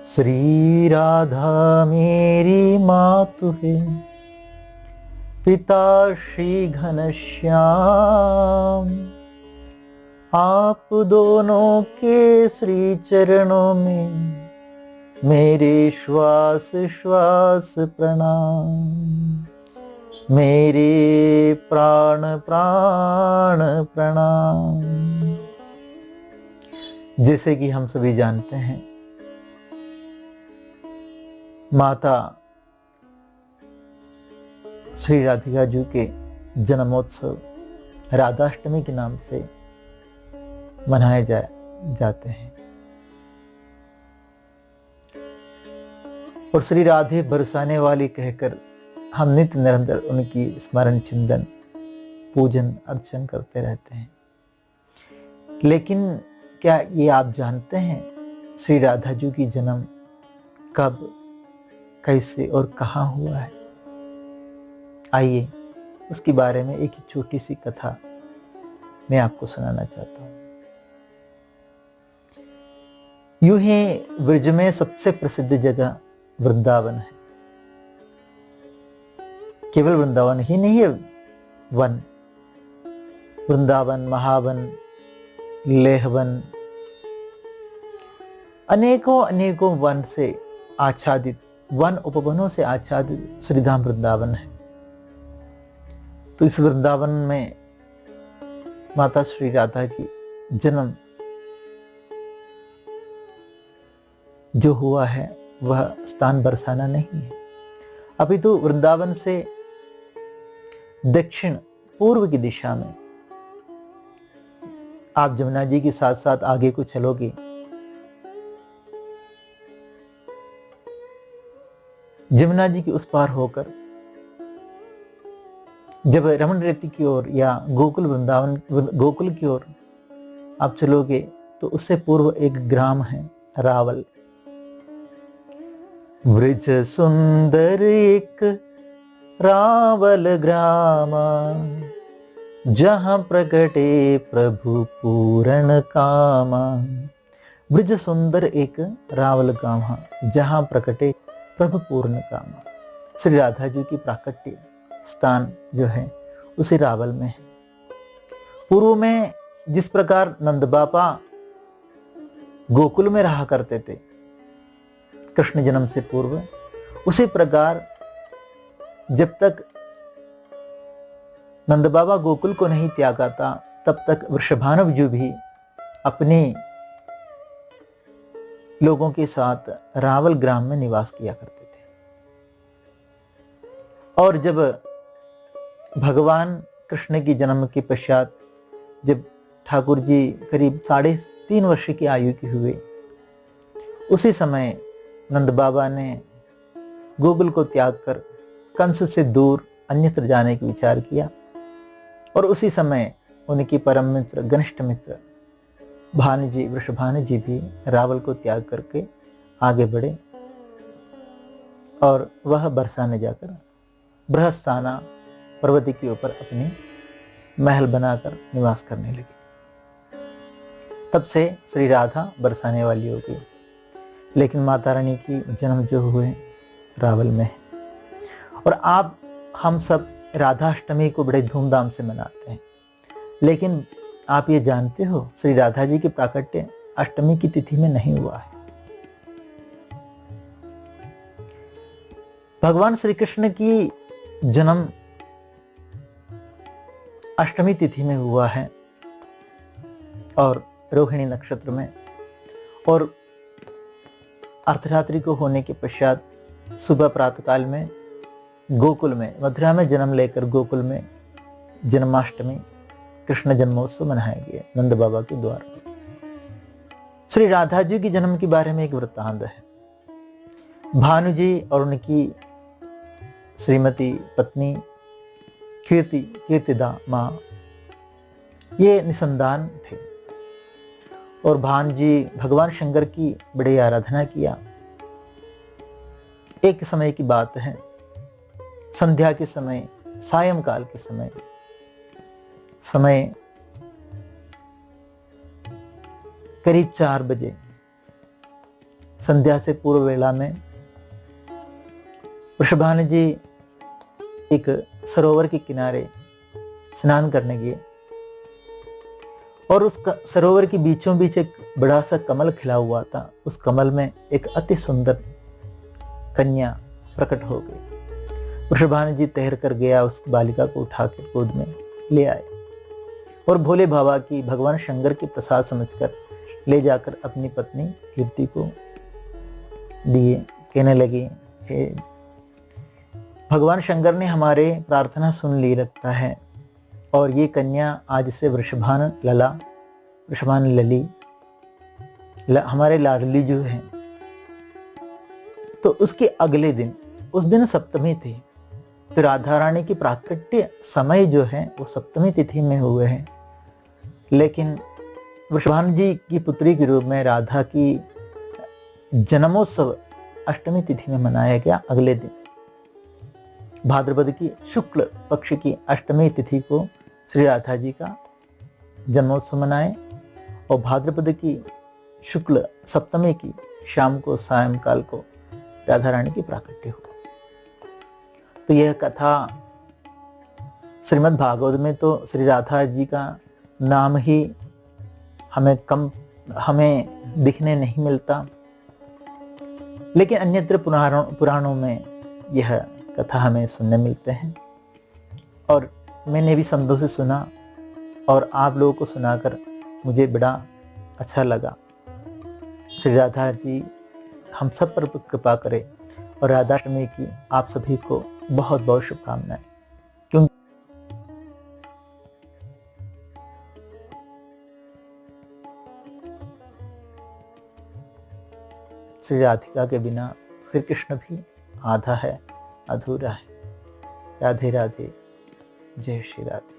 श्री राधा मेरी मातु है, पिता श्री घनश्याम, आप दोनों के श्री चरणों में मेरे श्वास श्वास प्रणाम, मेरे प्राण प्राण प्रणाम। जैसे कि हम सभी जानते हैं, माता श्री राधिका जी के जन्मोत्सव राधाष्टमी के नाम से मनाए जाते हैं और श्री राधे बरसाने वाली कहकर हम नित्य निरंतर उनकी स्मरण चिंतन पूजन अर्चन करते रहते हैं। लेकिन क्या ये आप जानते हैं श्री राधा जी की जन्म कब, कैसे और कहाँ हुआ है? आइए उसके बारे में एक छोटी सी कथा मैं आपको सुनाना चाहता हूँ। यूं ही ब्रज में सबसे प्रसिद्ध जगह वृंदावन है। केवल वृंदावन ही नहीं है, वन, वृंदावन, महावन, लेहवन, अनेकों अनेकों वन से आच्छादित, वन उपवनों से आच्छादित श्रीधाम वृंदावन है। तो इस वृंदावन में माता श्री राधा की जन्म जो हुआ है वह स्थान बरसाना नहीं है, अभी तो वृंदावन से दक्षिण पूर्व की दिशा में आप जमुना जी के साथ साथ आगे को चलोगे, जमुना जी के उस पार होकर जब रमन रेती की ओर या गोकुल वृंदावन गोकुल की ओर आप चलोगे तो उससे पूर्व एक ग्राम है रावल। वृज सुंदर एक रावल ग्रामा, जहां प्रकटे प्रभु पूर्ण कामा। वृज सुंदर एक रावल ग्राम, जहां प्रकटे प्रभु पूर्ण कामा। श्री राधा जी की प्राकट्य स्थान जो है उसी रावल में है। पूर्व में जिस प्रकार नंद बाबा गोकुल में रहा करते थे कृष्ण जन्म से पूर्व, उसी प्रकार जब तक नंद बाबा गोकुल को नहीं त्यागा था तब तक वृषभानव जी भी अपने लोगों के साथ रावल ग्राम में निवास किया करते थे। और जब भगवान कृष्ण की जन्म के पश्चात जब ठाकुर जी करीब 3.5 वर्ष की आयु के हुए, उसी समय नंद बाबा ने गोकुल को त्याग कर कंस से दूर अन्यत्र जाने का विचार किया और उसी समय उनके परम मित्र घनिष्ठ मित्र भानुजी, वृषभानु जी भी रावल को त्याग करके आगे बढ़े और वह बरसाने जाकर बृहस्ताना पर्वत के ऊपर अपनी महल बनाकर निवास करने लगे। तब से श्री राधा बरसाने वाली हो गई। लेकिन माता रानी की जन्म जो हुए रावल में है और हम सब राधाष्टमी को बड़े धूमधाम से मनाते हैं। लेकिन आप ये जानते हो श्री राधा जी की प्राकट्य अष्टमी की तिथि में नहीं हुआ है। भगवान श्री कृष्ण की जन्म अष्टमी तिथि में हुआ है और रोहिणी नक्षत्र में, और अर्धरात्रि को होने के पश्चात सुबह प्रातःकाल में गोकुल में, मथुरा में जन्म लेकर गोकुल में जन्माष्टमी कृष्ण जन्मोत्सव मनाया गया नंद बाबा के द्वारा। श्री राधा जी के जन्म के बारे में एक वृत्तांत है। भानु जी और उनकी श्रीमती पत्नी कीर्तिदा माँ ये निसंतान थे और भानु जी भगवान शंकर की बड़ी आराधना किया। एक समय की बात है, संध्या के समय, सायंकाल के समय करीब 4 बजे संध्या से पूर्व वेला में वृषभानु जी एक सरोवर के किनारे स्नान करने गए और उस सरोवर के बीचों बीच एक बड़ा सा कमल खिला हुआ था। उस कमल में एक अति सुंदर कन्या प्रकट हो गई। वृषभानु जी तैर कर गया, उस बालिका को उठा कर गोद में ले आए और भोले बाबा की भगवान शंकर की प्रसाद समझकर ले जाकर अपनी पत्नी कीर्ति को दिए। कहने लगे, हे भगवान शंकर ने हमारे प्रार्थना सुन ली लगता है और ये कन्या आज से वृषभानु लली हमारे लाडली जो है। तो उसके अगले दिन, उस दिन सप्तमी थी, तो राधा रानी की प्राकट्य समय जो है वो सप्तमी तिथि में हुए हैं। लेकिन वृषभानु जी की पुत्री के रूप में राधा की जन्मोत्सव अष्टमी तिथि में मनाया गया। अगले दिन भाद्रपद की शुक्ल पक्ष की अष्टमी तिथि को श्री राधा जी का जन्मोत्सव मनाए और भाद्रपद की शुक्ल सप्तमी की शाम को सायंकाल को राधा रानी की प्राकट्य हो। तो यह कथा श्रीमद् भागवत में तो श्री राधा जी का नाम ही हमें दिखने नहीं मिलता, लेकिन अन्यत्र पुराणों में यह कथा हमें सुनने मिलते हैं और मैंने भी संतों से सुना और आप लोगों को सुनाकर मुझे बड़ा अच्छा लगा। श्री राधा जी हम सब पर कृपा करें और राधाष्टमी की आप सभी को बहुत बहुत शुभकामनाएं। क्योंकि श्री राधिका के बिना श्री कृष्ण भी आधा है, अधूरा है। राधे राधे, जय श्री राधे।